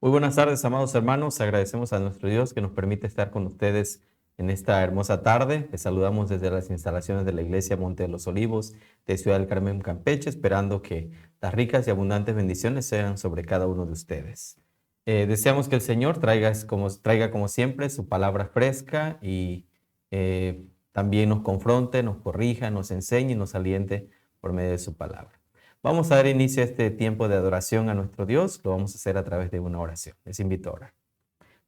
Muy buenas tardes, amados hermanos. Agradecemos a nuestro Dios que nos permite estar con ustedes en esta hermosa tarde. Les saludamos desde las instalaciones de la Iglesia Monte de los Olivos de Ciudad del Carmen, Campeche, esperando que las ricas y abundantes bendiciones sean sobre cada uno de ustedes. Deseamos que el Señor traiga como siempre su palabra fresca y también nos confronte, nos corrija, nos enseñe y nos aliente por medio de su palabra. Vamos a dar inicio a este tiempo de adoración a nuestro Dios. Lo vamos a hacer a través de una oración. Les invito a orar.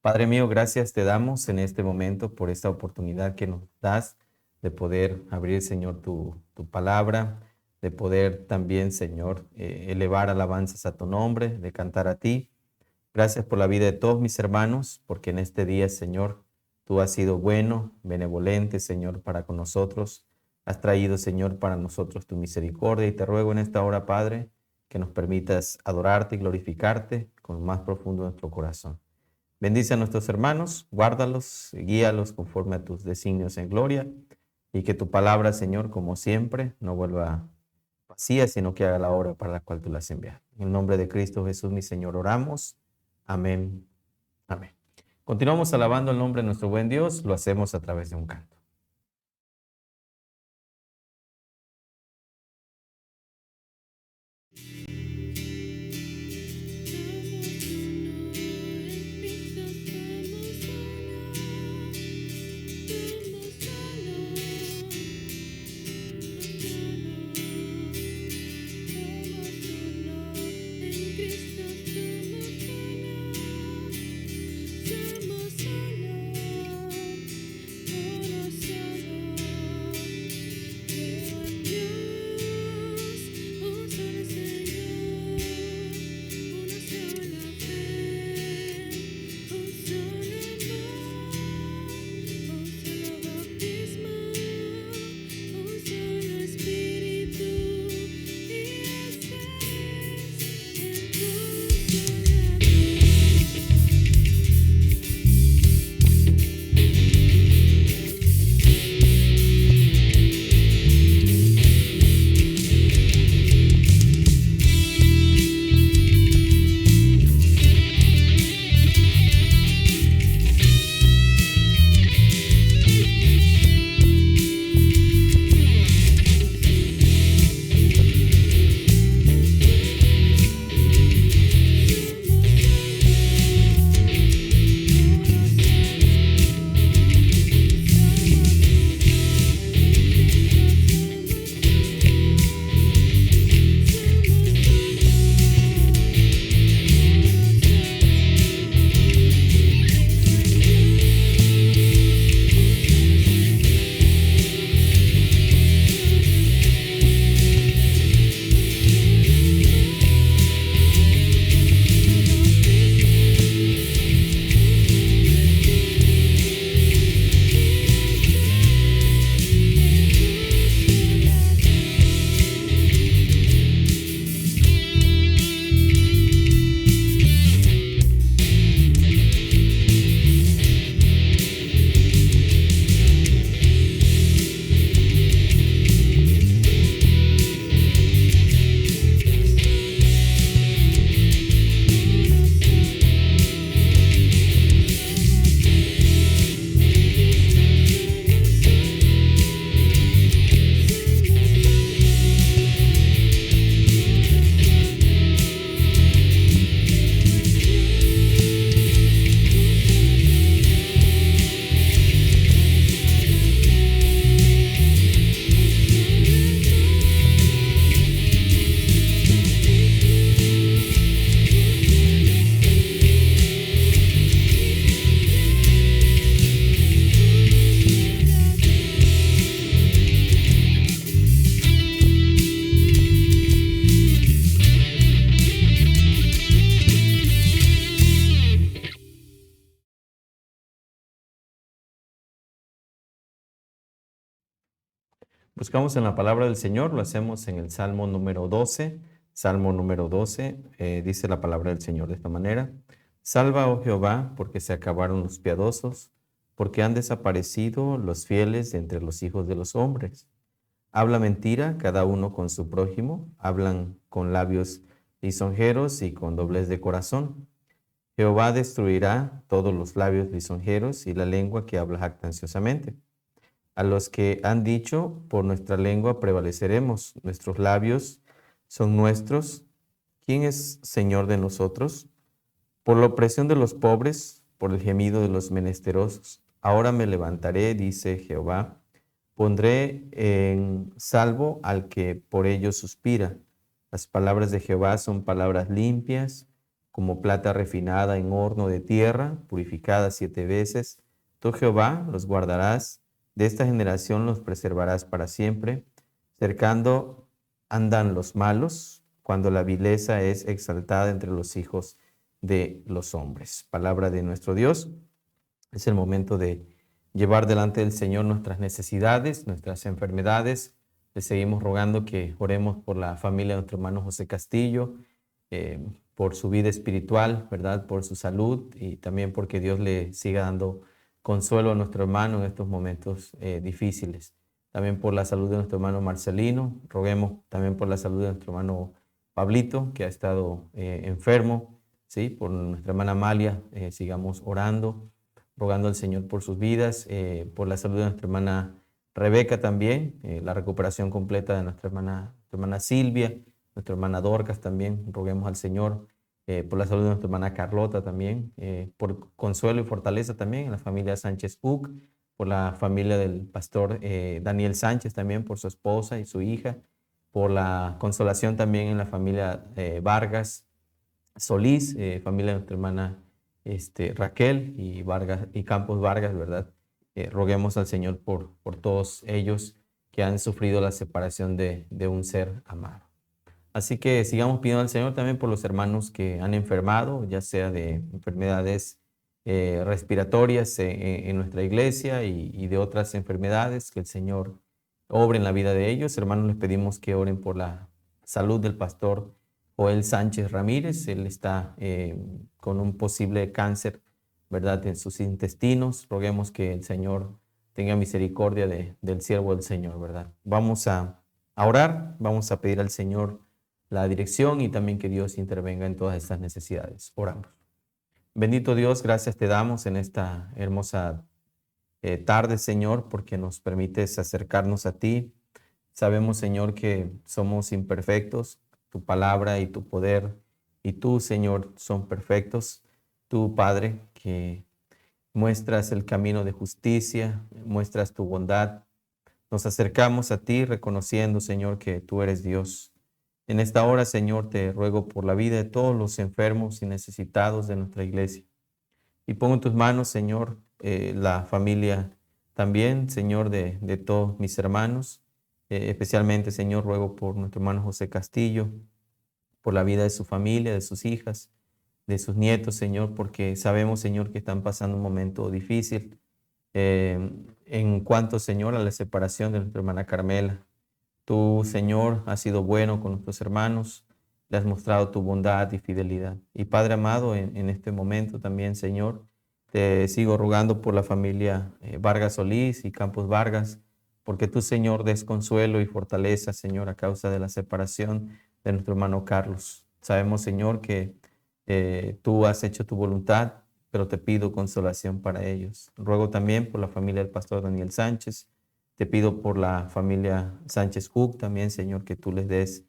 Padre mío, gracias te damos en este momento por esta oportunidad que nos das de poder abrir, Señor, tu palabra, de poder también, Señor, elevar alabanzas a tu nombre, de cantar a ti. Gracias por la vida de todos mis hermanos, porque en este día, Señor, tú has sido bueno, benevolente, Señor, para con nosotros. Has traído, Señor, para nosotros tu misericordia y te ruego en esta hora, Padre, que nos permitas adorarte y glorificarte con lo más profundo de nuestro corazón. Bendice a nuestros hermanos, guárdalos, guíalos conforme a tus designios en gloria y que tu palabra, Señor, como siempre, no vuelva vacía, sino que haga la obra para la cual tú la has enviado. En el nombre de Cristo Jesús, mi Señor, oramos. Amén. Amén. Continuamos alabando el nombre de nuestro buen Dios, lo hacemos a través de un canto. Buscamos en la palabra del Señor, lo hacemos en el Salmo número 12. Salmo número 12, dice la palabra del Señor de esta manera. Salva, oh Jehová, porque se acabaron los piadosos, porque han desaparecido los fieles de entre los hijos de los hombres. Habla mentira cada uno con su prójimo, hablan con labios lisonjeros y con doblez de corazón. Jehová destruirá todos los labios lisonjeros y la lengua que habla jactanciosamente. A los que han dicho, por nuestra lengua prevaleceremos, nuestros labios son nuestros. ¿Quién es Señor de nosotros? Por la opresión de los pobres, por el gemido de los menesterosos. Ahora me levantaré, dice Jehová, pondré en salvo al que por ellos suspira. Las palabras de Jehová son palabras limpias, como plata refinada en horno de tierra, purificada 7 veces. Tú, Jehová, los guardarás, de esta generación los preservarás para siempre. Cercando andan los malos, cuando la vileza es exaltada entre los hijos de los hombres. Palabra de nuestro Dios. Es el momento de llevar delante del Señor nuestras necesidades, nuestras enfermedades. Le seguimos rogando que oremos por la familia de nuestro hermano José Castillo, por su vida espiritual, ¿verdad? Por su salud y también porque Dios le siga dando consuelo a nuestro hermano en estos momentos difíciles. También por la salud de nuestro hermano Marcelino. Roguemos también por la salud de nuestro hermano Pablito, que ha estado enfermo, ¿sí? Por nuestra hermana Amalia, sigamos orando, rogando al Señor por sus vidas, por la salud de nuestra hermana Rebeca también, la recuperación completa de nuestra hermana Silvia, nuestra hermana Dorcas también, roguemos al Señor por la salud de nuestra hermana Carlota también, por consuelo y fortaleza también en la familia Sánchez Uc, por la familia del pastor Daniel Sánchez también, por su esposa y su hija, por la consolación también en la familia Vargas Solís, familia de nuestra hermana Raquel y Vargas y Campos Vargas, ¿verdad? Roguemos al Señor por todos ellos que han sufrido la separación de un ser amado. Así que sigamos pidiendo al Señor también por los hermanos que han enfermado, ya sea de enfermedades respiratorias en nuestra iglesia y de otras enfermedades, que el Señor obre en la vida de ellos. Hermanos, les pedimos que oren por la salud del pastor Joel Sánchez Ramírez. Él está con un posible cáncer, ¿verdad?, en sus intestinos. Roguemos que el Señor tenga misericordia del siervo del Señor, ¿verdad? Vamos a orar, vamos a pedir al Señor la dirección y también que Dios intervenga en todas estas necesidades. Oramos. Bendito Dios, gracias te damos en esta hermosa tarde, Señor, porque nos permites acercarnos a ti. Sabemos, Señor, que somos imperfectos. Tu palabra y tu poder y tú, Señor, son perfectos. Tú, Padre, que muestras el camino de justicia, muestras tu bondad. Nos acercamos a ti reconociendo, Señor, que tú eres Dios. En esta hora, Señor, te ruego por la vida de todos los enfermos y necesitados de nuestra iglesia. Y pongo en tus manos, Señor, la familia también, Señor, de todos mis hermanos. Especialmente, Señor, ruego por nuestro hermano José Castillo, por la vida de su familia, de sus hijas, de sus nietos, Señor, porque sabemos, Señor, que están pasando un momento difícil en cuanto, Señor, a la separación de nuestra hermana Carmela. Tú, Señor, has sido bueno con nuestros hermanos, le has mostrado tu bondad y fidelidad. Y Padre amado, en este momento también, Señor, te sigo rogando por la familia Vargas Solís y Campos Vargas, porque tú, Señor, des consuelo y fortaleza, Señor, a causa de la separación de nuestro hermano Carlos. Sabemos, Señor, que tú has hecho tu voluntad, pero te pido consolación para ellos. Ruego también por la familia del pastor Daniel Sánchez. Te pido por la familia Sánchez Hook también, Señor, que tú les des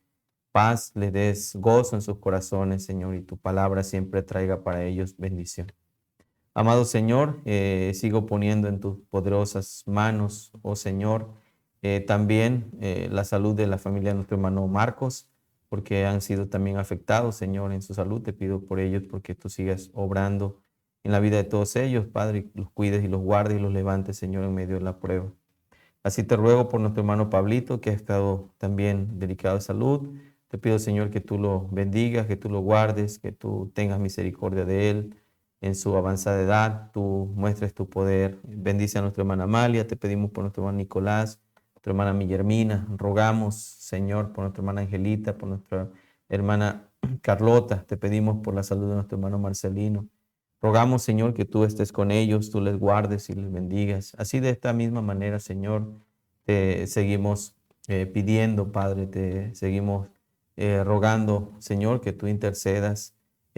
paz, les des gozo en sus corazones, Señor, y tu palabra siempre traiga para ellos bendición. Amado Señor, sigo poniendo en tus poderosas manos, oh Señor, también la salud de la familia de nuestro hermano Marcos, porque han sido también afectados, Señor, en su salud. Te pido por ellos porque tú sigas obrando en la vida de todos ellos, Padre, los cuides y los guardes y los levantes, Señor, en medio de la prueba. Así te ruego por nuestro hermano Pablito, que ha estado también delicado de salud. Te pido, Señor, que tú lo bendigas, que tú lo guardes, que tú tengas misericordia de él en su avanzada edad. Tú muestres tu poder. Bendice a nuestra hermana Amalia. Te pedimos por nuestro hermano Nicolás, nuestra hermana Millermina. Rogamos, Señor, por nuestra hermana Angelita, por nuestra hermana Carlota. Te pedimos por la salud de nuestro hermano Marcelino. Rogamos, Señor, que tú estés con ellos, tú les guardes y les bendigas. Así de esta misma manera, Señor, te seguimos pidiendo, Padre, te seguimos rogando, Señor, que tú intercedas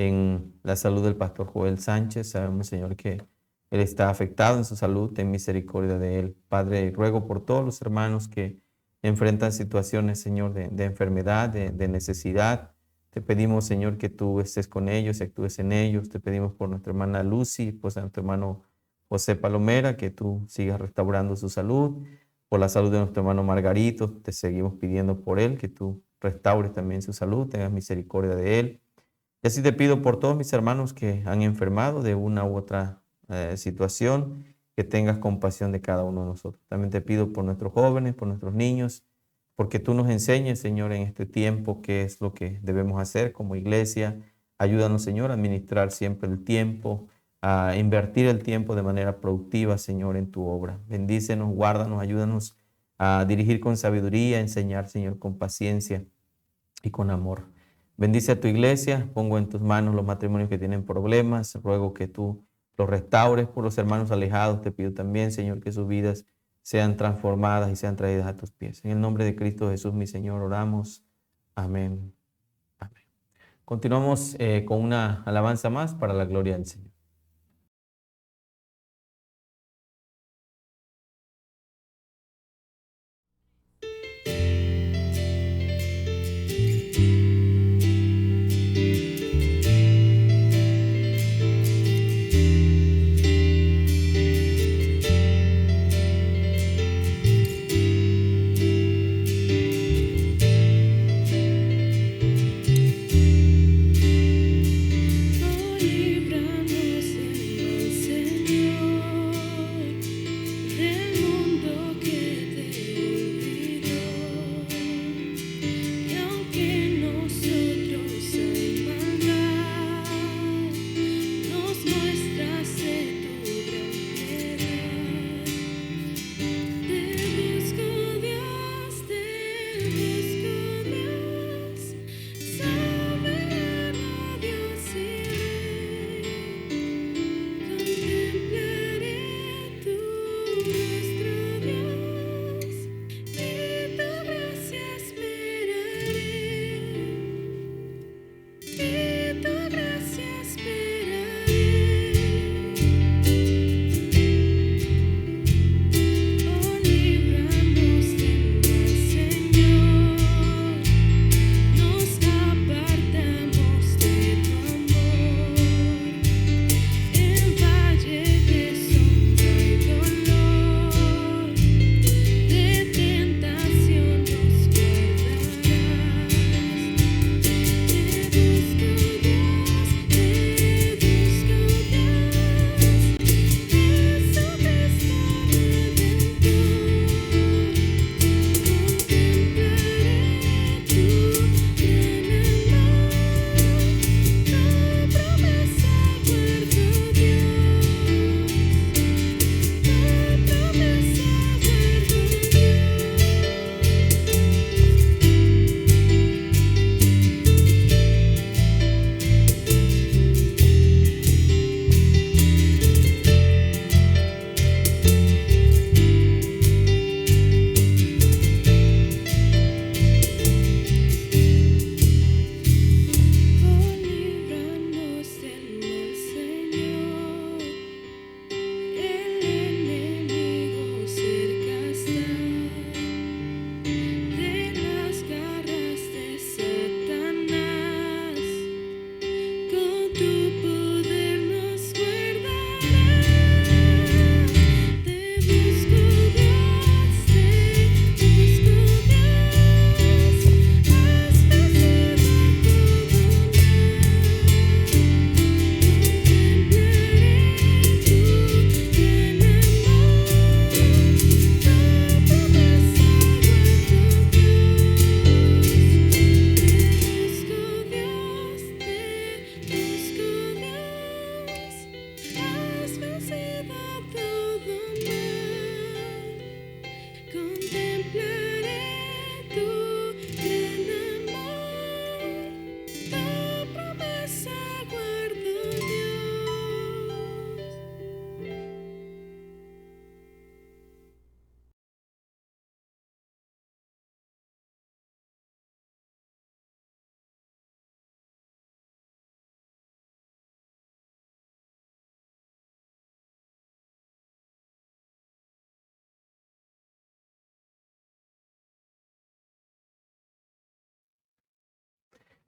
en la salud del pastor Joel Sánchez. Sabemos, Señor, que él está afectado en su salud. Ten misericordia de él. Padre, ruego por todos los hermanos que enfrentan situaciones, Señor, de enfermedad, de necesidad. Te pedimos, Señor, que tú estés con ellos y actúes en ellos. Te pedimos por nuestra hermana Lucy, por nuestro hermano José Palomera, que tú sigas restaurando su salud. Por la salud de nuestro hermano Margarito, te seguimos pidiendo por él, que tú restaures también su salud, tengas misericordia de él. Y así te pido por todos mis hermanos que han enfermado de una u otra situación, que tengas compasión de cada uno de nosotros. También te pido por nuestros jóvenes, por nuestros niños, porque tú nos enseñes, Señor, en este tiempo qué es lo que debemos hacer como iglesia. Ayúdanos, Señor, a administrar siempre el tiempo, a invertir el tiempo de manera productiva, Señor, en tu obra. Bendícenos, guárdanos, ayúdanos a dirigir con sabiduría, a enseñar, Señor, con paciencia y con amor. Bendice a tu iglesia, pongo en tus manos los matrimonios que tienen problemas, ruego que tú los restaures. Por los hermanos alejados te pido también, Señor, que sus vidas sean transformadas y sean traídas a tus pies. En el nombre de Cristo Jesús, mi Señor, oramos. Amén. Amén. Continuamos con una alabanza más para la gloria del Señor. Líbranos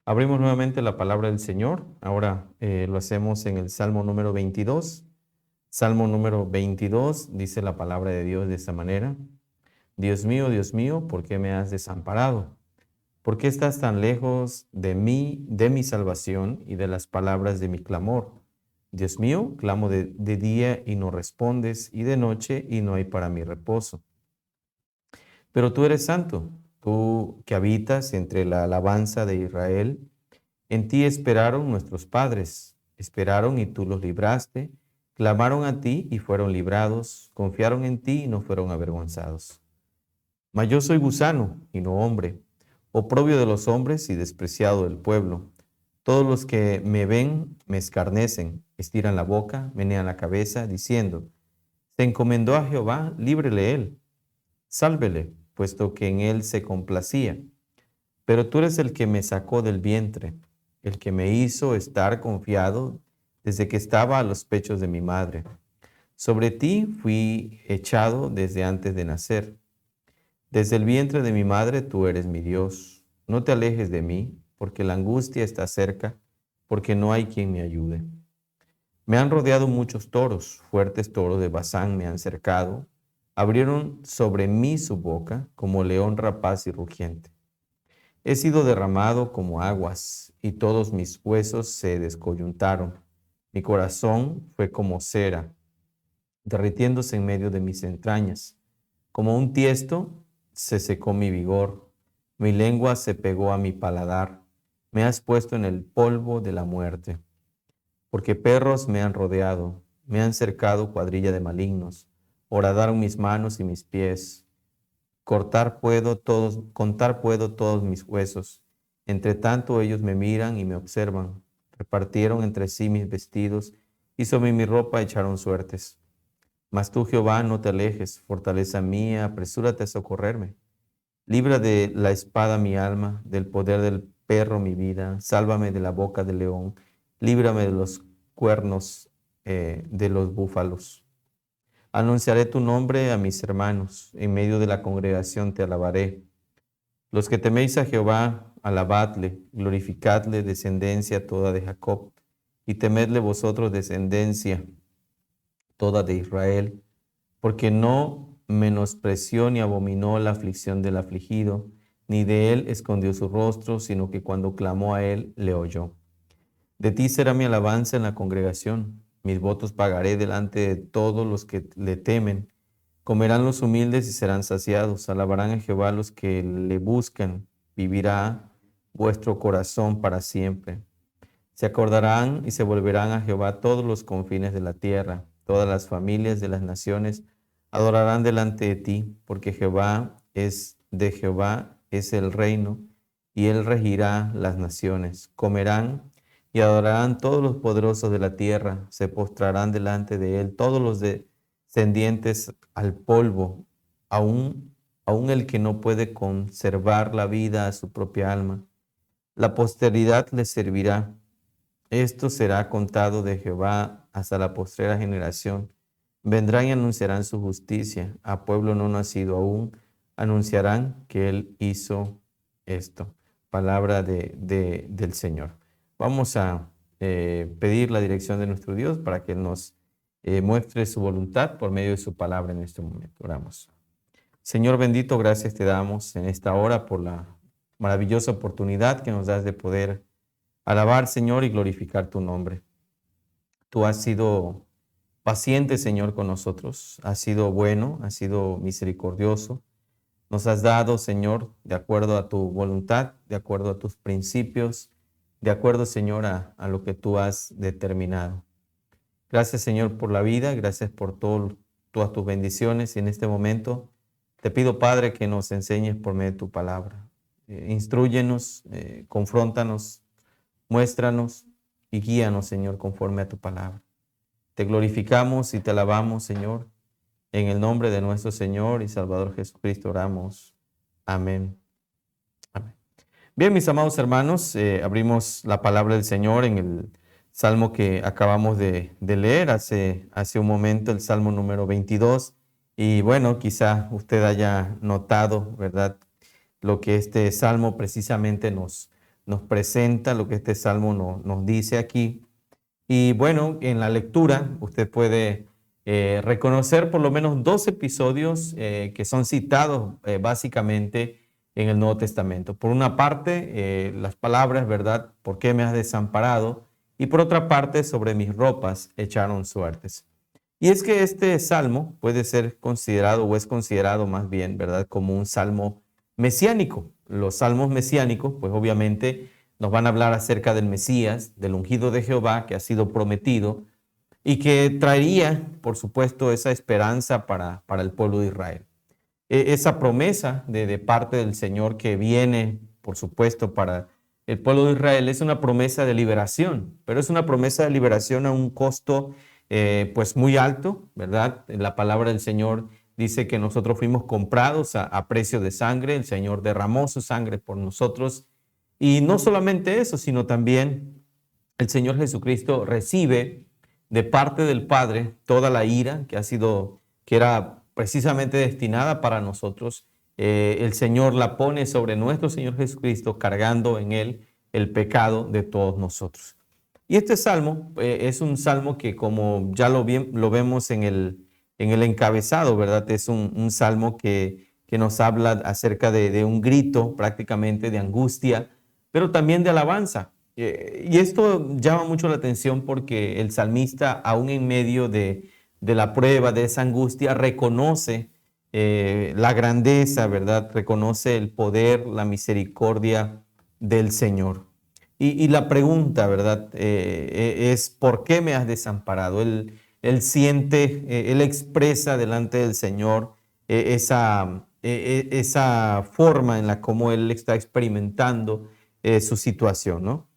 Abrimos nuevamente la palabra del Señor. Ahora lo hacemos en el Salmo número 22. Salmo número 22 dice la palabra de Dios de esta manera. Dios mío, ¿por qué me has desamparado? ¿Por qué estás tan lejos de mi salvación y de las palabras de mi clamor? Dios mío, clamo de día y no respondes, y de noche y no hay para mi reposo. Pero tú eres santo, tú que habitas entre la alabanza de Israel. En ti esperaron nuestros padres, esperaron y tú los libraste, clamaron a ti y fueron librados, confiaron en ti y no fueron avergonzados. Mas yo soy gusano y no hombre, oprobio de los hombres y despreciado del pueblo. Todos los que me ven me escarnecen, estiran la boca, menean la cabeza, diciendo, se encomendó a Jehová, líbrele él, sálvele, puesto que en él se complacía. Pero tú eres el que me sacó del vientre, el que me hizo estar confiado desde que estaba a los pechos de mi madre. Sobre ti fui echado desde antes de nacer. Desde el vientre de mi madre tú eres mi Dios. No te alejes de mí, porque la angustia está cerca, porque no hay quien me ayude. Me han rodeado muchos toros, fuertes toros de Basán me han cercado. Abrieron sobre mí su boca como león rapaz y rugiente. He sido derramado como aguas, y todos mis huesos se descoyuntaron. Mi corazón fue como cera, derritiéndose en medio de mis entrañas. Como un tiesto se secó mi vigor, mi lengua se pegó a mi paladar. Me has puesto en el polvo de la muerte, porque perros me han rodeado, me han cercado cuadrilla de malignos. Horadaron mis manos y mis pies. Contar puedo todos mis huesos. Entre tanto ellos me miran y me observan. Repartieron entre sí mis vestidos y sobre mi ropa echaron suertes. Mas tú, Jehová, no te alejes, fortaleza mía, apresúrate a socorrerme. Libra de la espada mi alma, del poder del perro mi vida. Sálvame de la boca del león, líbrame de los cuernos de los búfalos. Anunciaré tu nombre a mis hermanos, en medio de la congregación te alabaré. Los que teméis a Jehová, alabadle, glorificadle, descendencia toda de Jacob, y temedle vosotros, descendencia toda de Israel, porque no menospreció ni abominó la aflicción del afligido, ni de él escondió su rostro, sino que cuando clamó a él, le oyó. De ti será mi alabanza en la congregación. Mis votos pagaré delante de todos los que le temen. Comerán los humildes y serán saciados. Alabarán a Jehová los que le buscan. Vivirá vuestro corazón para siempre. Se acordarán y se volverán a Jehová todos los confines de la tierra. Todas las familias de las naciones adorarán delante de ti, porque Jehová es el reino, y él regirá las naciones. Comerán y adorarán todos los poderosos de la tierra, se postrarán delante de él todos los descendientes al polvo, aun el que no puede conservar la vida a su propia alma. La posteridad le servirá. Esto será contado de Jehová hasta la postrera generación. Vendrán y anunciarán su justicia. A pueblo no nacido aún, anunciarán que él hizo esto. Palabra del Señor. Vamos a pedir la dirección de nuestro Dios para que Él nos muestre su voluntad por medio de su palabra en este momento. Oramos. Señor bendito, gracias te damos en esta hora por la maravillosa oportunidad que nos das de poder alabar, Señor, y glorificar tu nombre. Tú has sido paciente, Señor, con nosotros. Has sido bueno, has sido misericordioso. Nos has dado, Señor, de acuerdo a tu voluntad, de acuerdo a tus principios, de acuerdo, Señor, a lo que tú has determinado. Gracias, Señor, por la vida, gracias por todas tus bendiciones. Y en este momento te pido, Padre, que nos enseñes por medio de tu palabra. Instrúyenos, confróntanos, muéstranos y guíanos, Señor, conforme a tu palabra. Te glorificamos y te alabamos, Señor. En el nombre de nuestro Señor y Salvador Jesucristo oramos. Amén. Amén. Bien, mis amados hermanos, abrimos la palabra del Señor en el salmo que acabamos de leer hace un momento, el salmo número 22. Y bueno, quizá usted haya notado, ¿verdad?, lo que este salmo precisamente nos nos presenta lo que este salmo nos dice aquí. Y bueno, en la lectura usted puede reconocer por lo menos dos episodios que son citados básicamente en el Nuevo Testamento. Por una parte, las palabras, ¿verdad? ¿Por qué me has desamparado? Y por otra parte, sobre mis ropas echaron suertes. Y es que este salmo puede ser considerado, o es considerado más bien, ¿verdad?, como un salmo mesiánico. Los salmos mesiánicos, pues obviamente nos van a hablar acerca del Mesías, del ungido de Jehová que ha sido prometido y que traería, por supuesto, esa esperanza para el pueblo de Israel. Esa promesa de parte del Señor que viene, por supuesto, para el pueblo de Israel es una promesa de liberación, pero es una promesa de liberación a un costo pues muy alto, ¿verdad? La palabra del Señor dice que nosotros fuimos comprados a precio de sangre, el Señor derramó su sangre por nosotros y no solamente eso, sino también el Señor Jesucristo recibe de parte del Padre toda la ira que era precisamente destinada para nosotros. El Señor la pone sobre nuestro Señor Jesucristo, cargando en él el pecado de todos nosotros. Y este salmo es un salmo que, como ya lo vemos en el encabezado, ¿verdad? Es un salmo que nos habla acerca de un grito prácticamente de angustia, pero también de alabanza. Y esto llama mucho la atención porque el salmista, aún en medio de la prueba, de esa angustia, reconoce la grandeza, ¿verdad? Reconoce el poder, la misericordia del Señor. Y la pregunta, ¿verdad? Es ¿por qué me has desamparado? Él siente, él expresa delante del Señor esa forma en la como él está experimentando su situación, ¿no?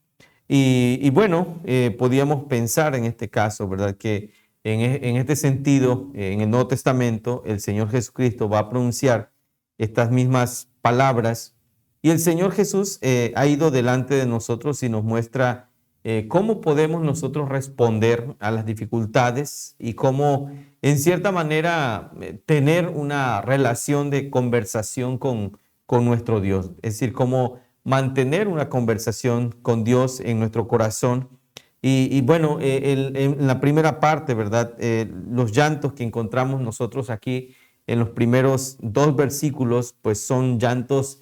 Y bueno, podíamos pensar en este caso, ¿verdad? Que en este sentido, en el Nuevo Testamento, el Señor Jesucristo va a pronunciar estas mismas palabras y el Señor Jesús ha ido delante de nosotros y nos muestra cómo podemos nosotros responder a las dificultades y cómo, en cierta manera, tener una relación de conversación con nuestro Dios. Es decir, cómo mantener una conversación con Dios en nuestro corazón. Y bueno, en la primera parte, ¿verdad? Los llantos que encontramos nosotros aquí en los primeros dos versículos, pues son llantos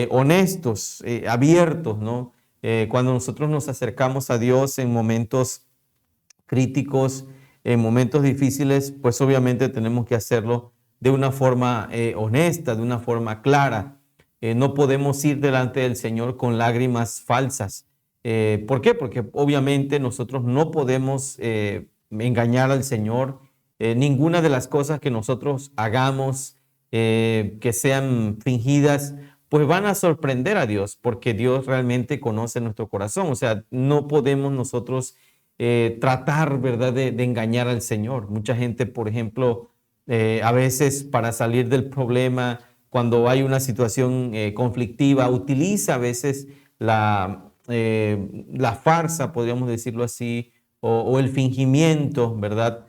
honestos, abiertos, ¿no? Cuando nosotros nos acercamos a Dios en momentos críticos, en momentos difíciles, pues obviamente tenemos que hacerlo de una forma honesta, de una forma clara. No podemos ir delante del Señor con lágrimas falsas. ¿Por qué? Porque obviamente nosotros no podemos engañar al Señor. Ninguna de las cosas que nosotros hagamos que sean fingidas, pues van a sorprender a Dios, porque Dios realmente conoce nuestro corazón. O sea, no podemos nosotros tratar, ¿verdad?, de engañar al Señor. Mucha gente, por ejemplo, a veces para salir del problema, cuando hay una situación conflictiva, utiliza a veces la farsa, podríamos decirlo así, o el fingimiento, ¿verdad?,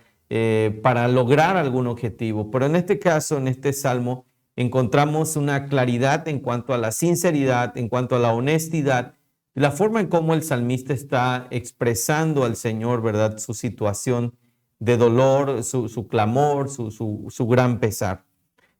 para lograr algún objetivo. Pero en este caso, en este salmo, encontramos una claridad en cuanto a la sinceridad, en cuanto a la honestidad, la forma en cómo el salmista está expresando al Señor, ¿verdad?, su situación de dolor, su clamor, su gran pesar.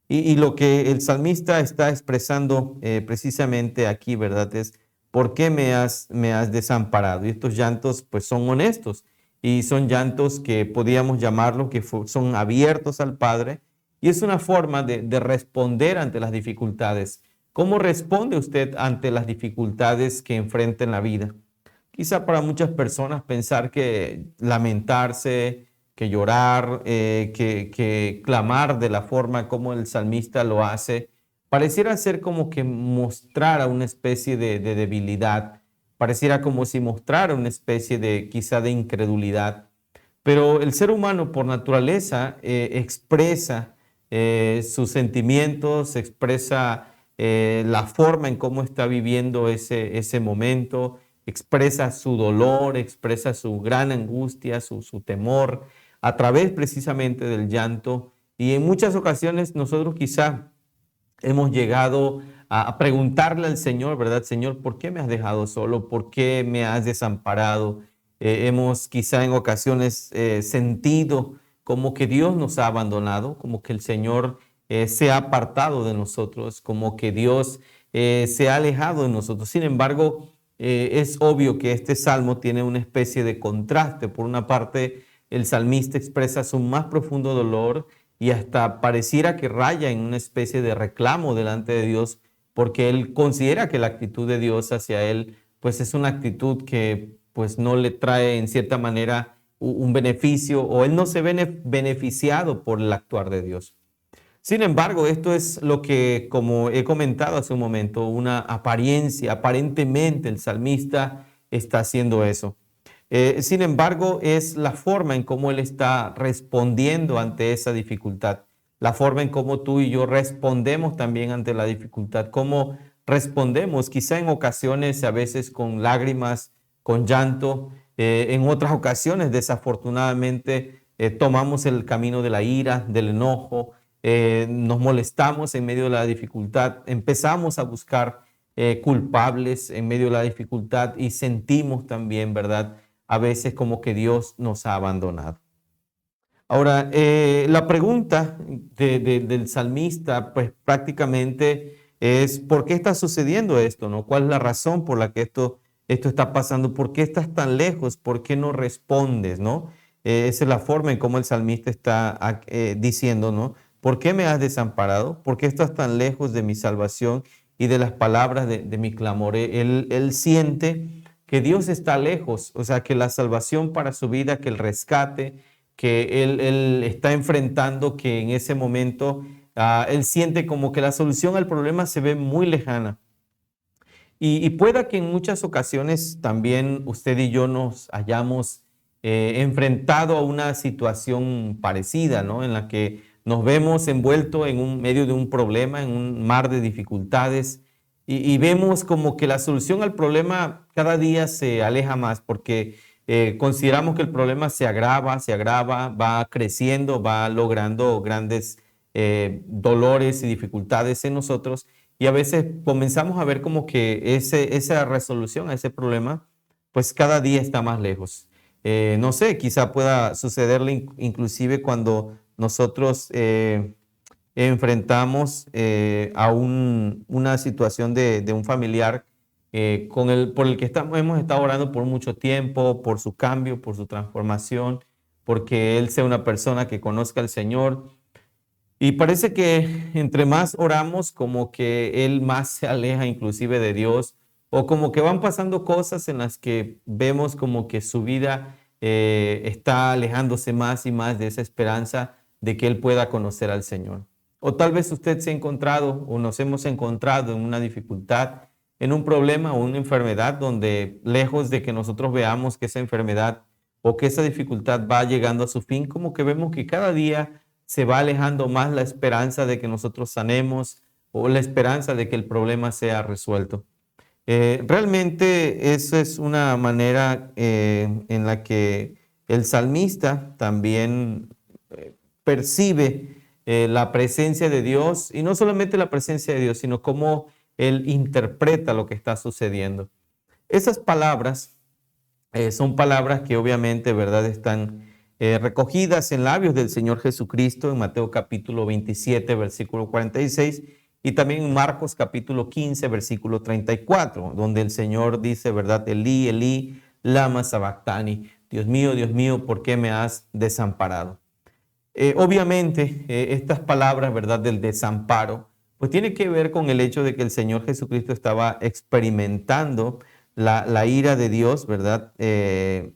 Y lo que el salmista está expresando precisamente aquí, ¿verdad? Es ¿por qué me has desamparado? Y estos llantos pues son honestos y son llantos que podríamos llamarlo que son abiertos al Padre y es una forma de responder ante las dificultades. ¿Cómo responde usted ante las dificultades que enfrenta en la vida? Quizá para muchas personas pensar que lamentarse, que llorar, que clamar de la forma como el salmista lo hace, pareciera ser como que mostrara una especie de debilidad, pareciera como si mostrara una especie de quizá de incredulidad. Pero el ser humano por naturaleza expresa sus sentimientos, expresa la forma en cómo está viviendo ese momento, expresa su dolor, expresa su gran angustia, su temor, a través precisamente del llanto. Y en muchas ocasiones nosotros quizá hemos llegado a preguntarle al Señor, ¿verdad? Señor, ¿por qué me has dejado solo? ¿Por qué me has desamparado? Hemos quizá en ocasiones sentido como que Dios nos ha abandonado, como que el Señor se ha apartado de nosotros, como que Dios se ha alejado de nosotros. Sin embargo, es obvio que este salmo tiene una especie de contraste. Por una parte, el salmista expresa su más profundo dolor y hasta pareciera que raya en una especie de reclamo delante de Dios, porque él considera que la actitud de Dios hacia él, pues es una actitud que pues no le trae en cierta manera un beneficio, o él no se ve beneficiado por el actuar de Dios. Sin embargo, esto es lo que, como he comentado hace un momento, una apariencia. Aparentemente el salmista está haciendo eso. Sin embargo, es la forma en cómo él está respondiendo ante esa dificultad, la forma en cómo tú y yo respondemos también ante la dificultad, cómo respondemos, quizá en ocasiones, a veces con lágrimas, con llanto, en otras ocasiones, desafortunadamente, tomamos el camino de la ira, del enojo, nos molestamos en medio de la dificultad, empezamos a buscar culpables en medio de la dificultad y sentimos también, ¿verdad? A veces como que Dios nos ha abandonado. Ahora, la pregunta del salmista, pues prácticamente es, ¿por qué está sucediendo esto? ¿No? ¿Cuál es la razón por la que esto está pasando? ¿Por qué estás tan lejos? ¿Por qué no respondes? ¿No? Esa es la forma en cómo el salmista está diciendo, ¿no? ¿Por qué me has desamparado? ¿Por qué estás tan lejos de mi salvación y de las palabras de mi clamor? Él siente que Dios está lejos, o sea, que la salvación para su vida, que el rescate que él está enfrentando, que en ese momento él siente como que la solución al problema se ve muy lejana. Y pueda que en muchas ocasiones también usted y yo nos hayamos enfrentado a una situación parecida, ¿no? En la que nos vemos envueltos en medio de un problema, en un mar de dificultades, y vemos como que la solución al problema cada día se aleja más, porque consideramos que el problema se agrava, va creciendo, va logrando grandes dolores y dificultades en nosotros, y a veces comenzamos a ver como que esa resolución a ese problema, pues cada día está más lejos. No sé, quizá pueda sucederle inclusive cuando nosotros enfrentamos a una situación de un familiar por el que hemos estado orando por mucho tiempo, por su cambio, por su transformación, porque él sea una persona que conozca al Señor. Y parece que entre más oramos, como que él más se aleja inclusive de Dios, o como que van pasando cosas en las que vemos como que su vida está alejándose más y más de esa esperanza de que él pueda conocer al Señor. O tal vez usted se ha encontrado o nos hemos encontrado en una dificultad, en un problema o una enfermedad donde lejos de que nosotros veamos que esa enfermedad o que esa dificultad va llegando a su fin, como que vemos que cada día se va alejando más la esperanza de que nosotros sanemos o la esperanza de que el problema sea resuelto. Realmente eso es una manera en la que el salmista también percibe la presencia de Dios, y no solamente la presencia de Dios, sino cómo él interpreta lo que está sucediendo. Esas palabras son palabras que obviamente, ¿verdad?, están recogidas en labios del Señor Jesucristo en Mateo capítulo 27, versículo 46, y también en Marcos capítulo 15, versículo 34, donde el Señor dice, ¿verdad? Elí, Elí, lama sabactani. Dios mío, ¿por qué me has desamparado? Obviamente, estas palabras, ¿verdad?, del desamparo, pues tiene que ver con el hecho de que el Señor Jesucristo estaba experimentando la ira de Dios, ¿verdad? Él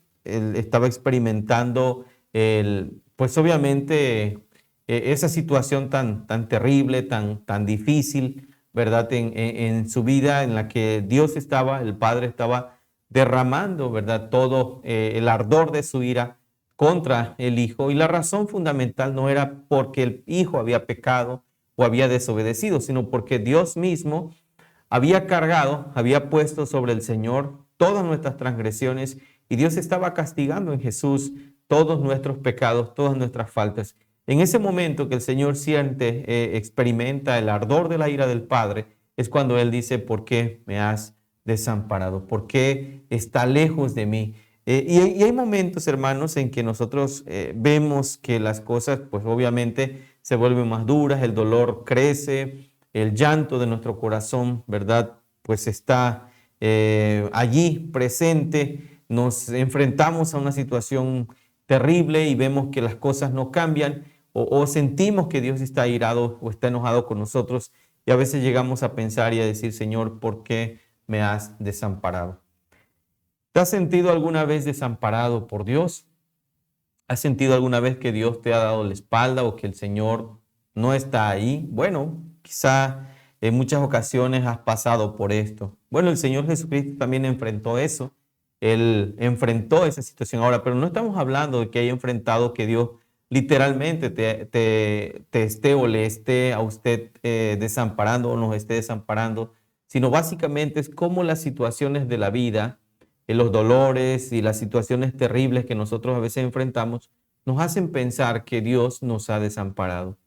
estaba experimentando, pues obviamente, esa situación tan terrible, tan difícil, ¿verdad? En su vida, en la que Dios estaba, el Padre estaba derramando, ¿verdad?, todo el ardor de su ira contra el Hijo. Y la razón fundamental no era porque el Hijo había pecado o había desobedecido, sino porque Dios mismo había cargado, había puesto sobre el Señor todas nuestras transgresiones, y Dios estaba castigando en Jesús todos nuestros pecados, todas nuestras faltas. En ese momento que el Señor siente, experimenta el ardor de la ira del Padre, es cuando Él dice, ¿por qué me has desamparado? ¿Por qué está lejos de mí? Y hay momentos, hermanos, en que nosotros vemos que las cosas, pues obviamente, se vuelven más duras, el dolor crece, el llanto de nuestro corazón, ¿verdad? Pues está allí presente, nos enfrentamos a una situación terrible y vemos que las cosas no cambian o sentimos que Dios está airado o está enojado con nosotros y a veces llegamos a pensar y a decir, Señor, ¿por qué me has desamparado? ¿Te has sentido alguna vez desamparado por Dios? ¿Has sentido alguna vez que Dios te ha dado la espalda o que el Señor no está ahí? Bueno, quizá en muchas ocasiones has pasado por esto. Bueno, el Señor Jesucristo también enfrentó eso. Él enfrentó esa situación ahora, pero no estamos hablando de que haya enfrentado que Dios literalmente te esté o le esté a usted desamparando o nos esté desamparando, sino básicamente es como las situaciones de la vida, los dolores y las situaciones terribles que nosotros a veces enfrentamos, nos hacen pensar que Dios nos ha desamparado.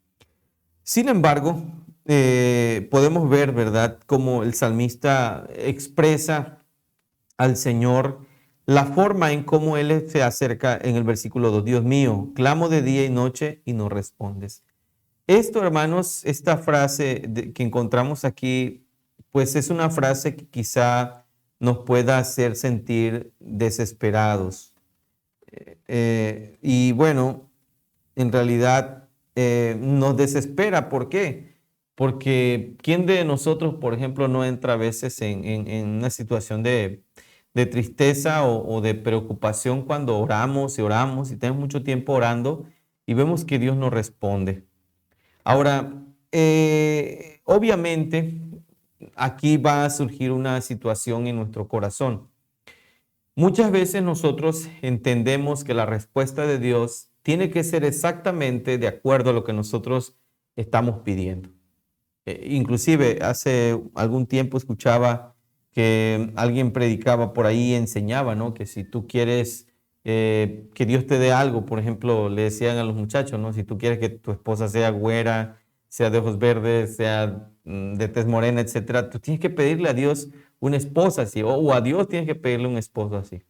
Sin embargo, podemos ver, ¿verdad?, cómo el salmista expresa al Señor la forma en cómo Él se acerca en el versículo 2. Dios mío, clamo de día y noche y no respondes. Esto, hermanos, esta frase que encontramos aquí, pues es una frase que quizá nos pueda hacer sentir desesperados. Y bueno, en realidad nos desespera. ¿Por qué? Porque ¿quién de nosotros, por ejemplo, no entra a veces en una situación de tristeza o de preocupación cuando oramos y tenemos mucho tiempo orando y vemos que Dios no responde? Ahora, obviamente, aquí va a surgir una situación en nuestro corazón. Muchas veces nosotros entendemos que la respuesta de Dios tiene que ser exactamente de acuerdo a lo que nosotros estamos pidiendo. Inclusive hace algún tiempo escuchaba que alguien predicaba por ahí, enseñaba, ¿no?, que si tú quieres que Dios te dé algo, por ejemplo, le decían a los muchachos, ¿no?, si tú quieres que tu esposa sea güera, sea de ojos verdes, sea de tez morena, etcétera, tú tienes que pedirle a Dios una esposa así, o a Dios tienes que pedirle un esposo así.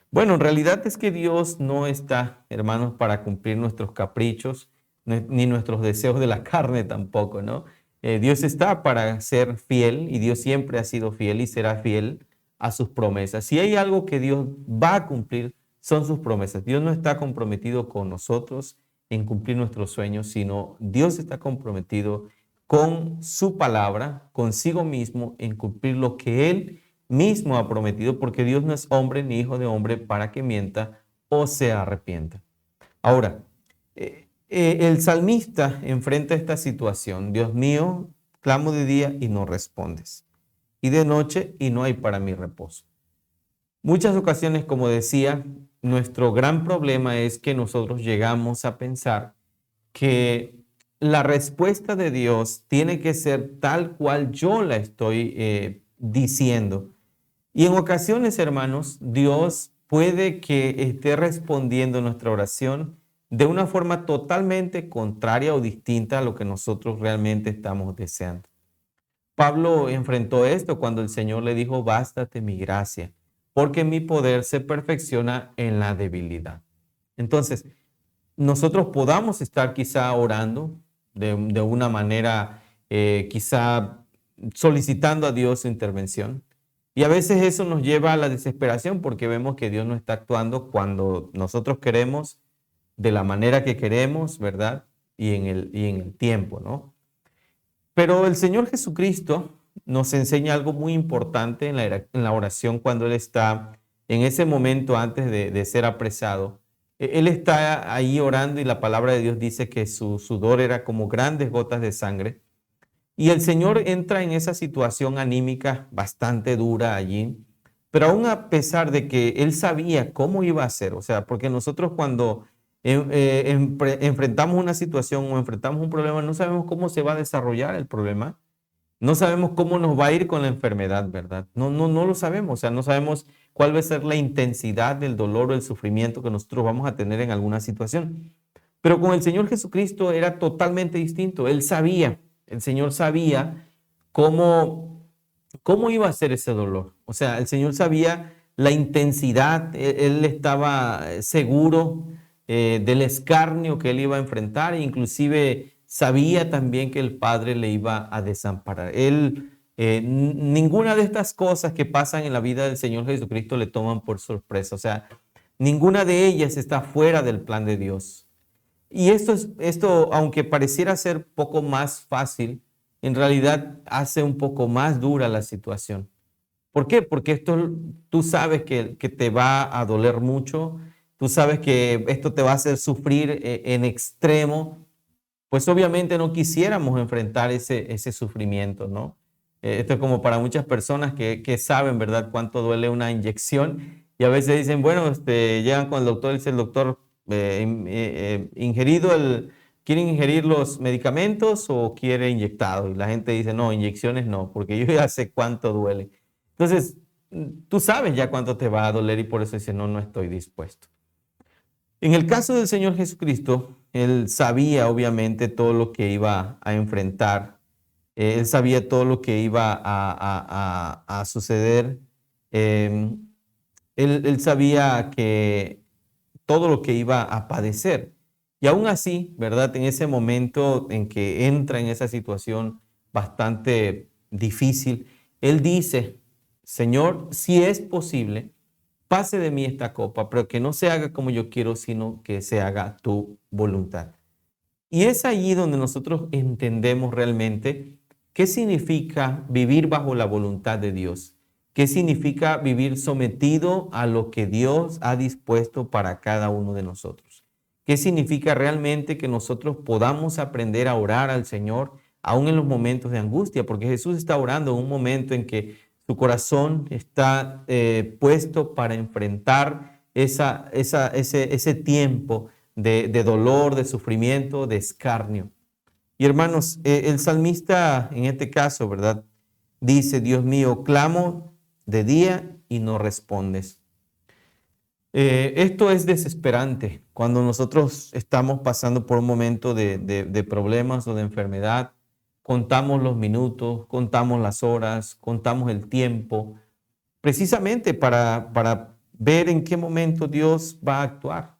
Bueno, en realidad es que Dios no está, hermanos, para cumplir nuestros caprichos, ni nuestros deseos de la carne tampoco, ¿no? Dios está para ser fiel y Dios siempre ha sido fiel y será fiel a sus promesas. Si hay algo que Dios va a cumplir, son sus promesas. Dios no está comprometido con nosotros en cumplir nuestros sueños, sino Dios está comprometido con su palabra, consigo mismo, en cumplir lo que Él mismo ha prometido, porque Dios no es hombre ni hijo de hombre para que mienta o se arrepienta. Ahora, el salmista enfrenta esta situación. Dios mío, clamo de día y no respondes, y de noche y no hay para mí reposo. Muchas ocasiones, como decía, nuestro gran problema es que nosotros llegamos a pensar que la respuesta de Dios tiene que ser tal cual yo la estoy diciendo. Y en ocasiones, hermanos, Dios puede que esté respondiendo nuestra oración de una forma totalmente contraria o distinta a lo que nosotros realmente estamos deseando. Pablo enfrentó esto cuando el Señor le dijo, bástate mi gracia, porque mi poder se perfecciona en la debilidad. Entonces, nosotros podamos estar quizá orando de una manera, quizá solicitando a Dios su intervención. Y a veces eso nos lleva a la desesperación porque vemos que Dios no está actuando cuando nosotros queremos, de la manera que queremos, ¿verdad? Y en el tiempo, ¿no? Pero el Señor Jesucristo nos enseña algo muy importante en la oración cuando Él está en ese momento antes de ser apresado. Él está ahí orando y la palabra de Dios dice que su sudor era como grandes gotas de sangre. Y el Señor entra en esa situación anímica bastante dura allí, pero aún a pesar de que Él sabía cómo iba a ser, o sea, porque nosotros cuando enfrentamos una situación o enfrentamos un problema, no sabemos cómo se va a desarrollar el problema, no sabemos cómo nos va a ir con la enfermedad, ¿verdad? No lo sabemos, o sea, no sabemos cuál va a ser la intensidad del dolor o el sufrimiento que nosotros vamos a tener en alguna situación. Pero con el Señor Jesucristo era totalmente distinto. Él sabía, el Señor sabía cómo iba a ser ese dolor. O sea, el Señor sabía la intensidad, él estaba seguro del escarnio que él iba a enfrentar, e inclusive sabía también que el Padre le iba a desamparar. Ninguna de estas cosas que pasan en la vida del Señor Jesucristo le toman por sorpresa. O sea, ninguna de ellas está fuera del plan de Dios. Y esto, aunque pareciera ser poco más fácil, en realidad hace un poco más dura la situación. ¿Por qué? Porque esto tú sabes que te va a doler mucho, tú sabes que esto te va a hacer sufrir en extremo, pues obviamente no quisiéramos enfrentar ese sufrimiento, ¿no? Esto es como para muchas personas que saben, ¿verdad?, cuánto duele una inyección y a veces dicen, bueno, llegan con el doctor y dice el doctor, ¿quieren ingerir los medicamentos o quiere inyectado? Y la gente dice, no, inyecciones no, porque yo ya sé cuánto duele. Entonces, tú sabes ya cuánto te va a doler y por eso dices, no, no estoy dispuesto. En el caso del Señor Jesucristo, Él sabía obviamente todo lo que iba a enfrentar. Él sabía todo lo que iba a suceder. Em, él sabía que todo lo que iba a padecer. Y aún así, ¿verdad? En ese momento en que entra en esa situación bastante difícil, Él dice, Señor, si es posible, pase de mí esta copa, pero que no se haga como yo quiero, sino que se haga tu voluntad. Y es allí donde nosotros entendemos realmente qué significa vivir bajo la voluntad de Dios, qué significa vivir sometido a lo que Dios ha dispuesto para cada uno de nosotros, qué significa realmente que nosotros podamos aprender a orar al Señor aún en los momentos de angustia, porque Jesús está orando en un momento en que su corazón está puesto para enfrentar ese tiempo de dolor, de sufrimiento, de escarnio. Y hermanos, el salmista en este caso, ¿verdad? Dice, Dios mío, clamo de día y no respondes. Esto es desesperante cuando nosotros estamos pasando por un momento de problemas o de enfermedad. Contamos los minutos, contamos las horas, contamos el tiempo, precisamente para ver en qué momento Dios va a actuar.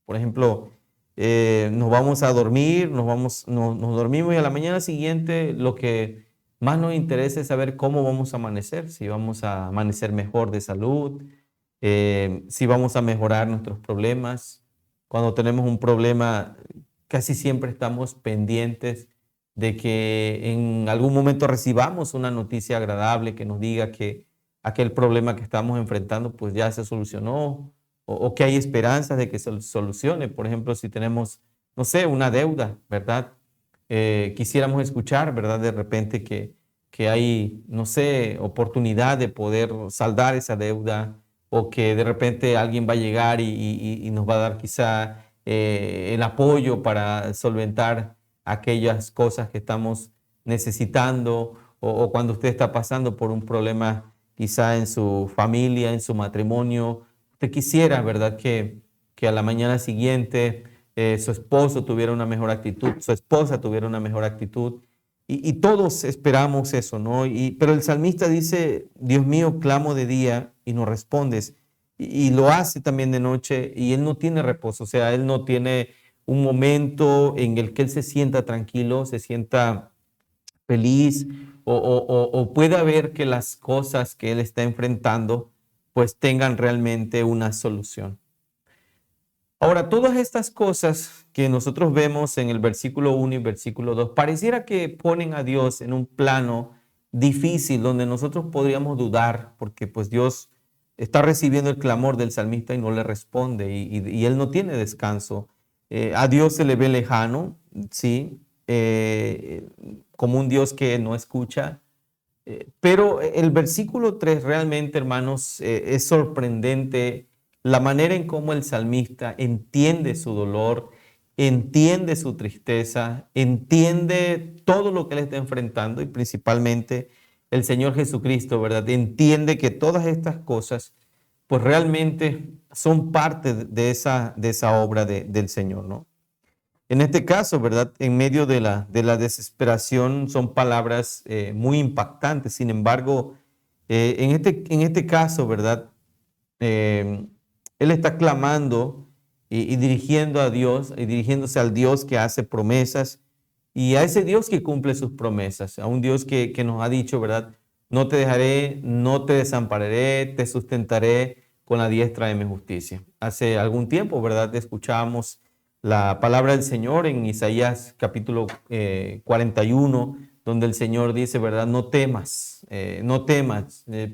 Por ejemplo, nos vamos a dormir, nos dormimos y a la mañana siguiente lo que más nos interesa es saber cómo vamos a amanecer, si vamos a amanecer mejor de salud, si vamos a mejorar nuestros problemas. Cuando tenemos un problema, casi siempre estamos pendientes de que en algún momento recibamos una noticia agradable que nos diga que aquel problema que estamos enfrentando pues ya se solucionó o que hay esperanzas de que se solucione. Por ejemplo, si tenemos, no sé, una deuda, ¿verdad? Quisiéramos escuchar, ¿verdad? De repente que hay, no sé, oportunidad de poder saldar esa deuda o que de repente alguien va a llegar y nos va a dar quizá el apoyo para solventar aquellas cosas que estamos necesitando o cuando usted está pasando por un problema quizá en su familia, en su matrimonio. Usted quisiera, ¿verdad? Que a la mañana siguiente su esposo tuviera una mejor actitud, su esposa tuviera una mejor actitud. Y todos esperamos eso, ¿no? Pero el salmista dice, Dios mío, clamo de día y no respondes. Y lo hace también de noche y él no tiene reposo, o sea, él no tiene un momento en el que él se sienta tranquilo, se sienta feliz o pueda ver que las cosas que él está enfrentando pues tengan realmente una solución. Ahora, todas estas cosas que nosotros vemos en el versículo 1 y versículo 2, pareciera que ponen a Dios en un plano difícil donde nosotros podríamos dudar porque pues Dios está recibiendo el clamor del salmista y no le responde y él no tiene descanso. A Dios se le ve lejano, ¿sí? Como un Dios que no escucha. Pero el versículo 3 realmente, hermanos, es sorprendente la manera en cómo el salmista entiende su dolor, entiende su tristeza, entiende todo lo que él está enfrentando y principalmente el Señor Jesucristo, ¿verdad? Entiende que todas estas cosas, pues realmente son parte de esa obra del Señor, ¿no? En este caso, ¿verdad? En medio de la desesperación son palabras muy impactantes. Sin embargo, en este caso, ¿verdad? Eh, él está clamando y dirigiendo a Dios, y dirigiéndose al Dios que hace promesas y a ese Dios que cumple sus promesas, a un Dios que nos ha dicho, ¿verdad? No te dejaré, no te desampararé, te sustentaré con la diestra de mi justicia. Hace algún tiempo, ¿verdad? Escuchábamos la palabra del Señor en Isaías capítulo 41, donde el Señor dice, ¿verdad? No temas,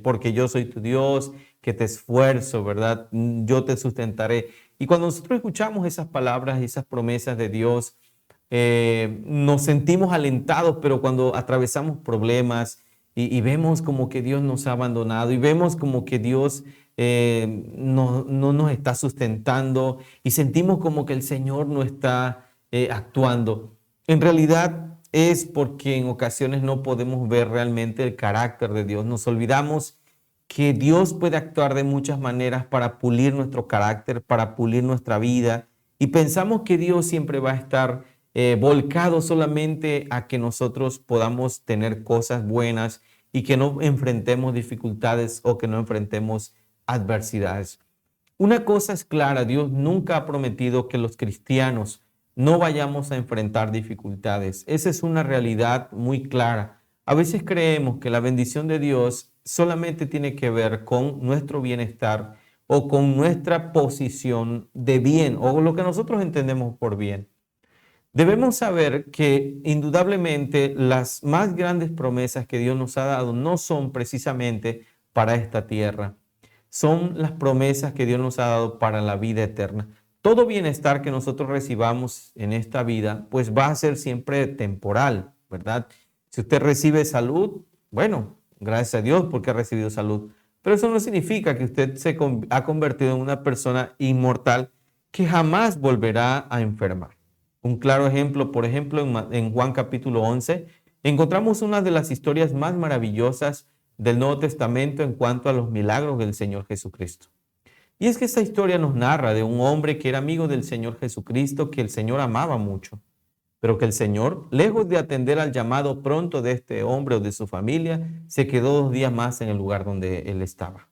porque yo soy tu Dios, que te esfuerzo, ¿verdad? Yo te sustentaré. Y cuando nosotros escuchamos esas palabras, esas promesas de Dios, nos sentimos alentados, pero cuando atravesamos problemas y vemos como que Dios nos ha abandonado y vemos como que Dios no nos está sustentando y sentimos como que el Señor no está actuando, en realidad es porque en ocasiones no podemos ver realmente el carácter de Dios. Nos olvidamos que Dios puede actuar de muchas maneras para pulir nuestro carácter, para pulir nuestra vida, y pensamos que Dios siempre va a estar volcado solamente a que nosotros podamos tener cosas buenas y que no enfrentemos dificultades o que no enfrentemos adversidades. Una cosa es clara, Dios nunca ha prometido que los cristianos no vayamos a enfrentar dificultades. Esa es una realidad muy clara. A veces creemos que la bendición de Dios solamente tiene que ver con nuestro bienestar o con nuestra posición de bien o lo que nosotros entendemos por bien. Debemos saber que indudablemente las más grandes promesas que Dios nos ha dado no son precisamente para esta tierra, son las promesas que Dios nos ha dado para la vida eterna. Todo bienestar que nosotros recibamos en esta vida, pues va a ser siempre temporal, ¿verdad? Si usted recibe salud, bueno, gracias a Dios porque ha recibido salud, pero eso no significa que usted ha convertido en una persona inmortal que jamás volverá a enfermar. Un claro ejemplo, por ejemplo, en Juan capítulo 11, encontramos una de las historias más maravillosas del Nuevo Testamento en cuanto a los milagros del Señor Jesucristo. Y es que esta historia nos narra de un hombre que era amigo del Señor Jesucristo, que el Señor amaba mucho, pero que el Señor, lejos de atender al llamado pronto de este hombre o de su familia, se quedó 2 días más en el lugar donde él estaba.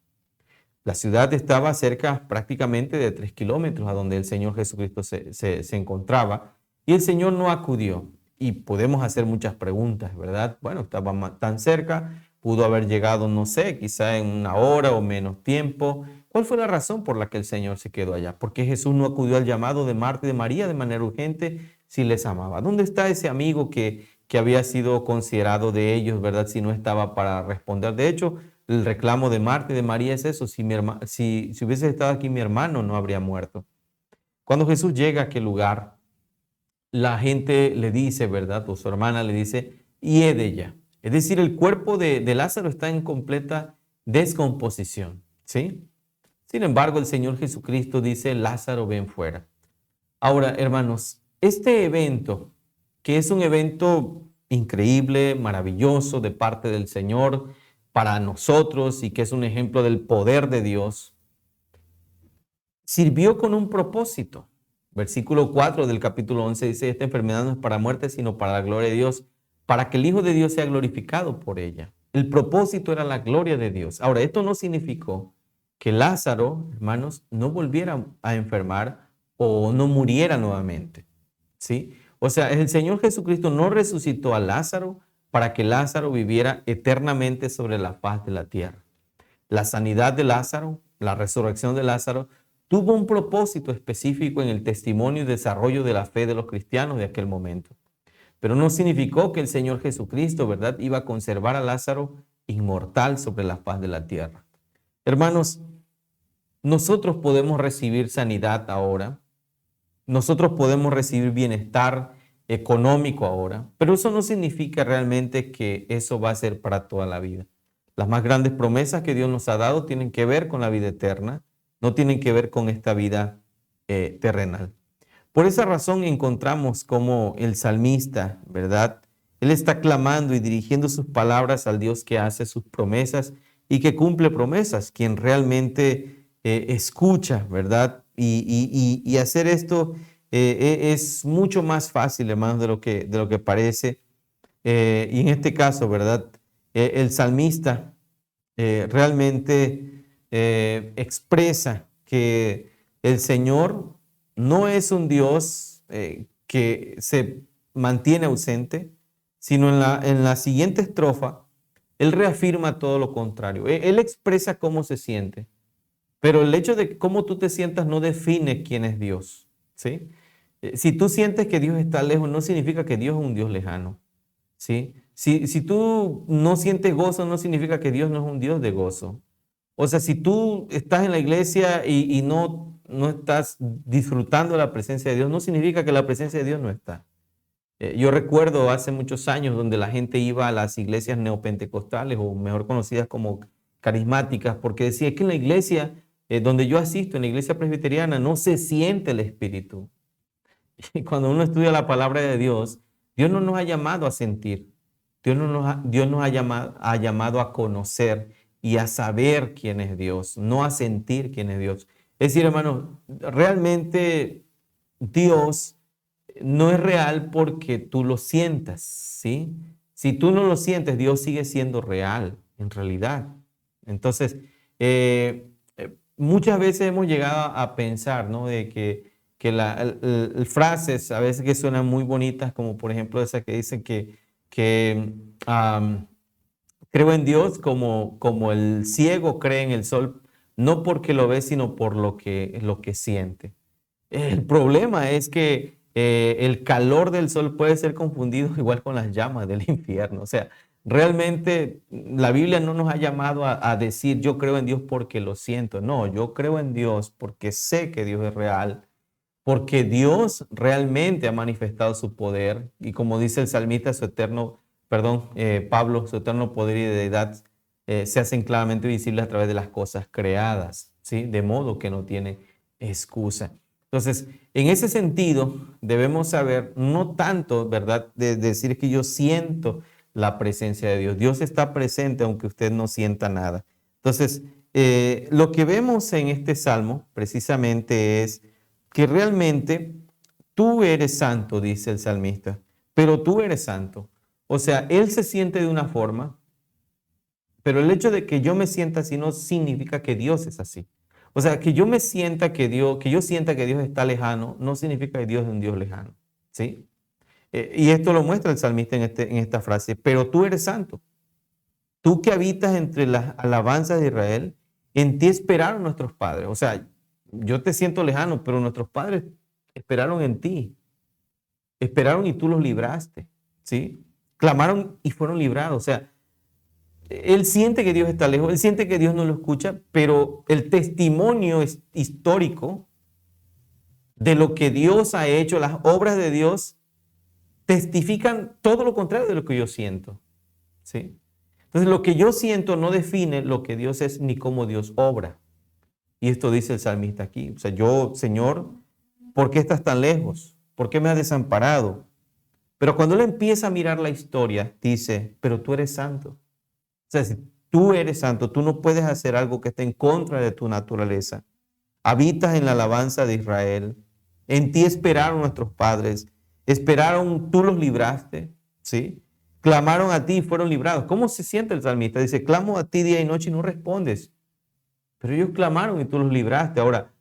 La ciudad estaba cerca prácticamente de 3 kilómetros a donde el Señor Jesucristo se encontraba y el Señor no acudió. Y podemos hacer muchas preguntas, ¿verdad? Bueno, estaba tan cerca, pudo haber llegado, no sé, quizá en 1 hora o menos tiempo. ¿Cuál fue la razón por la que el Señor se quedó allá? ¿Por qué Jesús no acudió al llamado de Marta y de María de manera urgente si les amaba? ¿Dónde está ese amigo que había sido considerado de ellos, ¿verdad? Si no estaba para responder. De hecho, el reclamo de Marta y de María es eso: si hubiese estado aquí mi hermano no habría muerto. Cuando Jesús llega a aquel lugar, la gente le dice, ¿verdad? O su hermana le dice, hiede ella. Es decir, el cuerpo de Lázaro está en completa descomposición, ¿sí? Sin embargo, el Señor Jesucristo dice, Lázaro, ven fuera. Ahora, hermanos, este evento, que es un evento increíble, maravilloso de parte del Señor para nosotros y que es un ejemplo del poder de Dios, sirvió con un propósito. Versículo 4 del capítulo 11 dice, esta enfermedad no es para muerte, sino para la gloria de Dios, para que el Hijo de Dios sea glorificado por ella. El propósito era la gloria de Dios. Ahora, esto no significó que Lázaro, hermanos, no volviera a enfermar o no muriera nuevamente, ¿sí? O sea, el Señor Jesucristo no resucitó a Lázaro para que Lázaro viviera eternamente sobre la faz de la tierra. La sanidad de Lázaro, la resurrección de Lázaro, tuvo un propósito específico en el testimonio y desarrollo de la fe de los cristianos de aquel momento. Pero no significó que el Señor Jesucristo, ¿verdad?, iba a conservar a Lázaro inmortal sobre la faz de la tierra. Hermanos, nosotros podemos recibir sanidad ahora, nosotros podemos recibir bienestar económico ahora, pero eso no significa realmente que eso va a ser para toda la vida. Las más grandes promesas que Dios nos ha dado tienen que ver con la vida eterna, no tienen que ver con esta vida terrenal. Por esa razón encontramos como el salmista, ¿verdad? Él está clamando y dirigiendo sus palabras al Dios que hace sus promesas y que cumple promesas, quien realmente escucha, ¿verdad? Y hacer esto es mucho más fácil, hermanos, de lo que parece. Y en este caso, ¿verdad? El salmista realmente expresa que el Señor no es un Dios que se mantiene ausente, sino en la siguiente estrofa, Él reafirma todo lo contrario. Él expresa cómo se siente, pero el hecho de cómo tú te sientas no define quién es Dios, ¿sí? Si tú sientes que Dios está lejos, no significa que Dios es un Dios lejano, ¿sí? Si tú no sientes gozo, no significa que Dios no es un Dios de gozo. O sea, si tú estás en la iglesia y no estás disfrutando de la presencia de Dios, no significa que la presencia de Dios no está. Yo recuerdo hace muchos años donde la gente iba a las iglesias neopentecostales o mejor conocidas como carismáticas porque decía que en la iglesia donde yo asisto, en la iglesia presbiteriana, no se siente el Espíritu. Y cuando uno estudia la palabra de Dios, Dios no nos ha llamado a sentir, Dios nos ha llamado a conocer y a saber quién es Dios, no a sentir quién es Dios. Es decir, hermano, realmente Dios no es real porque tú lo sientas, ¿sí? Si tú no lo sientes, Dios sigue siendo real, en realidad. Entonces, muchas veces hemos llegado a pensar, ¿no? De que frases a veces que suenan muy bonitas, como por ejemplo esa que dicen que creo en Dios como el ciego cree en el sol, no porque lo ve, sino por lo que siente. El problema es que el calor del sol puede ser confundido igual con las llamas del infierno. O sea, realmente la Biblia no nos ha llamado a decir yo creo en Dios porque lo siento. No, yo creo en Dios porque sé que Dios es real, porque Dios realmente ha manifestado su poder y como dice el salmista, su eterno, perdón, Pablo, su eterno poder y deidad se hacen claramente visibles a través de las cosas creadas, ¿sí? De modo que no tiene excusa. Entonces, en ese sentido, debemos saber, no tanto, ¿verdad?, de decir que yo siento la presencia de Dios. Dios está presente aunque usted no sienta nada. Entonces, lo que vemos en este salmo precisamente es que realmente tú eres santo, dice el salmista, pero tú eres santo. O sea, él se siente de una forma, pero el hecho de que yo me sienta así no significa que Dios es así. O sea, que yo me sienta que yo sienta que Dios está lejano, no significa que Dios es un Dios lejano, ¿sí? Y esto lo muestra el salmista en esta frase, pero tú eres santo. Tú que habitas entre las alabanzas de Israel, en ti esperaron nuestros padres. O sea, yo te siento lejano, pero nuestros padres esperaron en ti. Esperaron y tú los libraste, ¿sí? Clamaron y fueron librados. O sea, él siente que Dios está lejos, él siente que Dios no lo escucha, pero el testimonio es histórico de lo que Dios ha hecho, las obras de Dios, testifican todo lo contrario de lo que yo siento, ¿sí? Entonces, lo que yo siento no define lo que Dios es ni cómo Dios obra. Y esto dice el salmista aquí. O sea, yo, Señor, ¿por qué estás tan lejos? ¿Por qué me has desamparado? Pero cuando él empieza a mirar la historia, dice, pero tú eres santo. O sea, si tú eres santo, tú no puedes hacer algo que esté en contra de tu naturaleza. Habitas en la alabanza de Israel. En ti esperaron nuestros padres. Esperaron, tú los libraste, ¿sí? Clamaron a ti y fueron librados. ¿Cómo se siente el salmista? Dice, clamo a ti día y noche y no respondes. Pero ellos clamaron y tú los libraste. Ahora,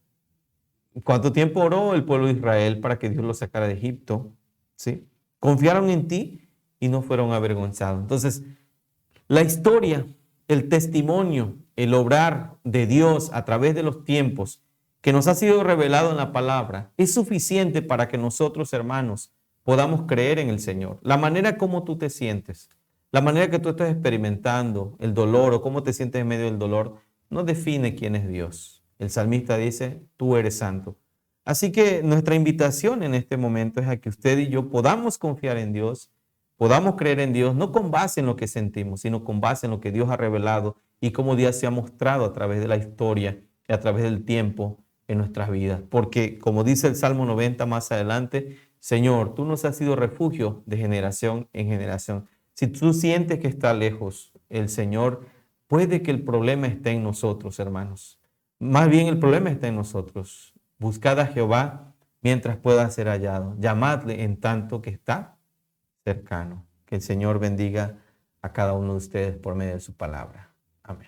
¿cuánto tiempo oró el pueblo de Israel para que Dios los sacara de Egipto? ¿Sí? Confiaron en ti y no fueron avergonzados. Entonces, la historia, el testimonio, el obrar de Dios a través de los tiempos que nos ha sido revelado en la palabra es suficiente para que nosotros, hermanos, podamos creer en el Señor. La manera como tú te sientes, la manera que tú estás experimentando el dolor o cómo te sientes en medio del dolor, no define quién es Dios. El salmista dice, tú eres santo. Así que nuestra invitación en este momento es a que usted y yo podamos confiar en Dios, podamos creer en Dios, no con base en lo que sentimos, sino con base en lo que Dios ha revelado y cómo Dios se ha mostrado a través de la historia y a través del tiempo en nuestras vidas. Porque como dice el Salmo 90 más adelante, Señor, tú nos has sido refugio de generación en generación. Si tú sientes que está lejos el Señor, puede que el problema esté en nosotros, hermanos. Más bien el problema está en nosotros. Buscad a Jehová mientras pueda ser hallado. Llamadle en tanto que está cercano. Que el Señor bendiga a cada uno de ustedes por medio de su palabra. Amén.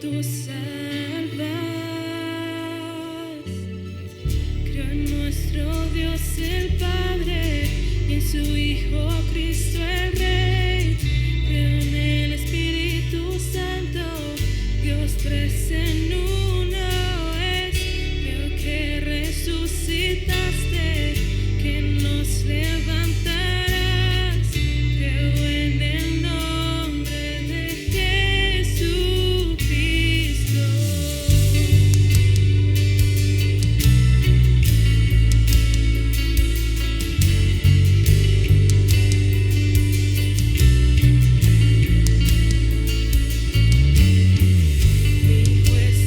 Tú salvas, creo en nuestro Dios el Padre y en su Hijo Cristo el Rey, creo en el Espíritu Santo, Dios tres en uno es, creo que resucitaste, que nos levantarás, creo en el nombre de Jesucristo. Mi juez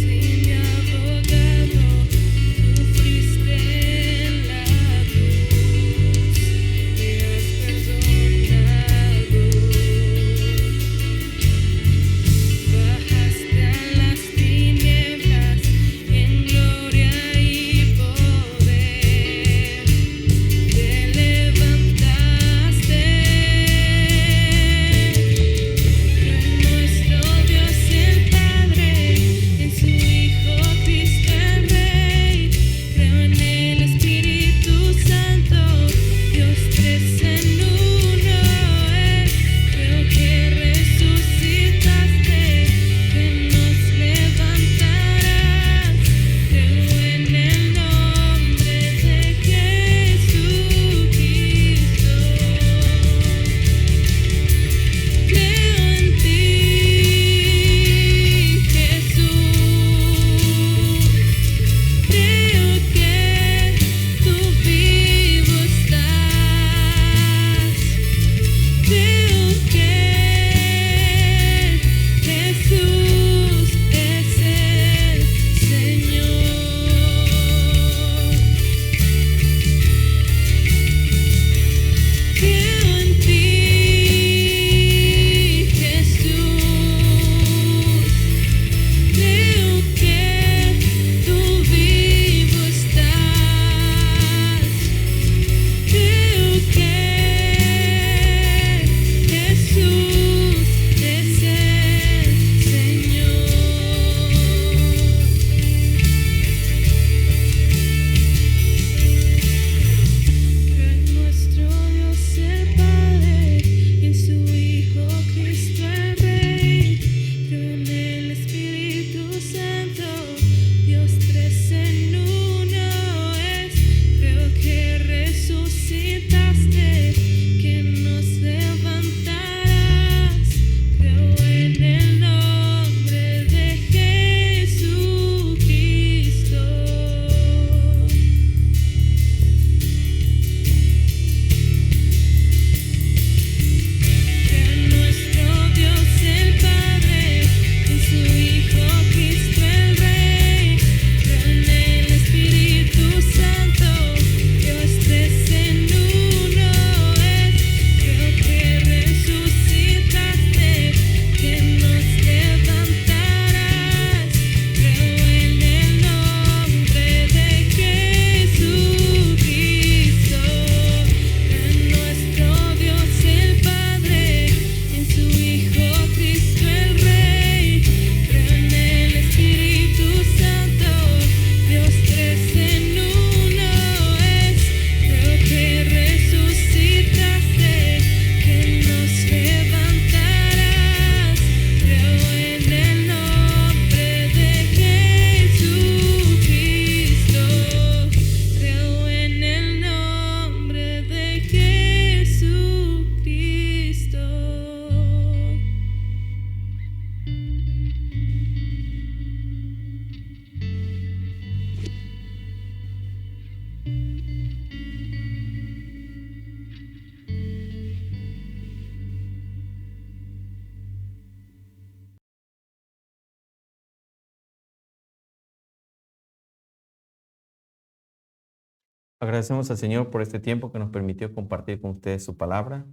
Agradecemos al Señor por este tiempo que nos permitió compartir con ustedes su palabra.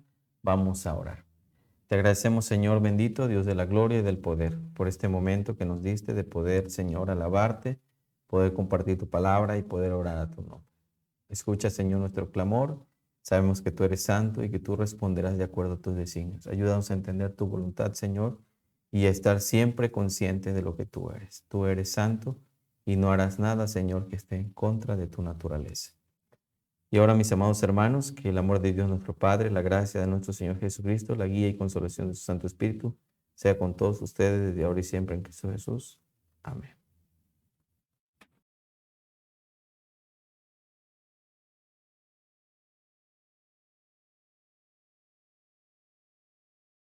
Vamos a orar. Te agradecemos, Señor bendito, Dios de la gloria y del poder, por este momento que nos diste de poder, Señor, alabarte, poder compartir tu palabra y poder orar a tu nombre. Escucha, Señor, nuestro clamor. Sabemos que tú eres santo y que tú responderás de acuerdo a tus designios. Ayúdanos a entender tu voluntad, Señor, y a estar siempre conscientes de lo que tú eres. Tú eres santo y no harás nada, Señor, que esté en contra de tu naturaleza. Y ahora, mis amados hermanos, que el amor de Dios nuestro Padre, la gracia de nuestro Señor Jesucristo, la guía y consolación de su Santo Espíritu, sea con todos ustedes desde ahora y siempre en Cristo Jesús. Amén.